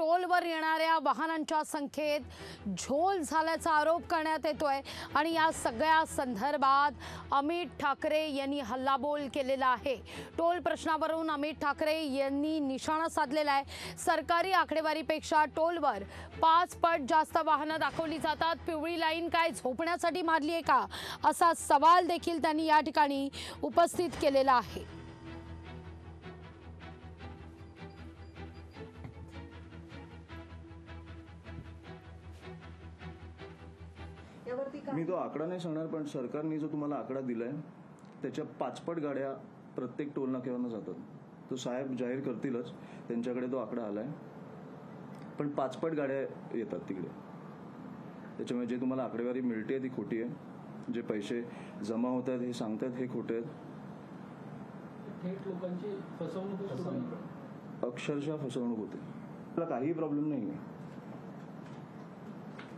टोलवर येणाऱ्या वाहनांच्या संख्येत झोल झाल्याचा आरोप करण्यात येतोय आणि या सगळ्या संदर्भात अमित ठाकरे यांनी हल्लाबोल केलेला आहे। टोल प्रश्नावरून अमित ठाकरे यांनी निशाणा साधलेला आहे। सरकारी आकडेवारीपेक्षा टोलवर 5 पट जास्त वाहनं दाखवली जातात। पिवळी लाईन काय झोपण्यासाठी मारली आहे का असा सवाल देखील त्यांनी या ठिकाणी उपस्थित केलेला आहे। मी तो आकडा नाही सांगणार, पण सरकारने जो तुम्हाला आकडा दिलाय त्याच्या 5 पट गाड्या प्रत्येक टोल नाक्यावरनं जातात। तो साहेब जाहीर करतीलच, त्यांच्याकडे तो आकडा आलाय, पण 5 पट गाड्या येतात तिकडे। त्याच्यामुळे जे तुम्हाला आकडेवारी मिळते ती खोटी आहे। जे पैसे जमा होत आहेत हे सांगतात हे खोटे आहेत। थेट लोकांची फसवणूक, अक्षरशः फसवणूक होते। त्याला काही प्रॉब्लेम नाही आहे,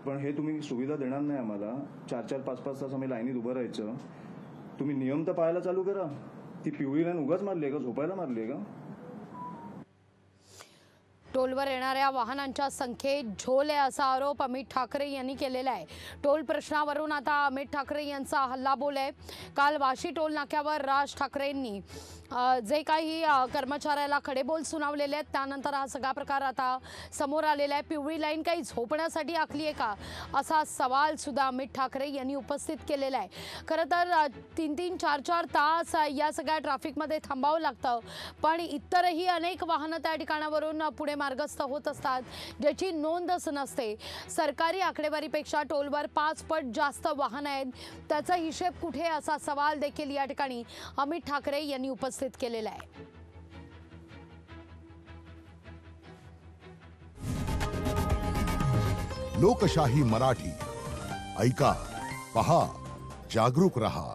पण हे तुम्ही सुविधा देणार नाही आम्हाला। 4-4, 5-5 तास आम्ही लाईनीत उभं राहायचं। तुम्ही नियम तर पाहायला चालू करा। ती पिवळी लाईन उगाच मारली आहे का, झोपायला मारली आहे का? टोलवर येणाऱ्या वाहनांच्या संख्येत झोल आहे असा आरोप अमित ठाकरे यांनी केलेला आहे। टोल प्रश्नावरून आता अमित ठाकरे यांचा हल्लाबोल आहे। काल वाशी टोल नाक्यावर राज ठाकरेंनी जे काही कर्मचाऱ्याला खडेबोल सुनावलेले आहेत त्यानंतर हा सगळा प्रकार आता समोर आलेला आहे। पिवळी लाईन काही झोपण्यासाठी आखली आहे का असा सवाल सुद्धा अमित ठाकरे यांनी उपस्थित केलेला आहे। खरं तर 3-3, 4-4 तास या सगळ्या ट्रॅफिकमध्ये थांबावं लागतं, पण इतरही अनेक वाहनं त्या ठिकाणावरून पुढे मार्गस्थ होत असतात ज्याची नोंदच नसते। सरकारी आकडेवारीपेक्षा टोलवर 5 पट जास्त वाहनं आहेत, त्याचा हिशेब कुठे असा सवाल देखील या ठिकाणी अमित ठाकरे यांनी उपस्थित केलेला आहे। लोकशाही मराठी ऐका, पहा, जागरूक रहा।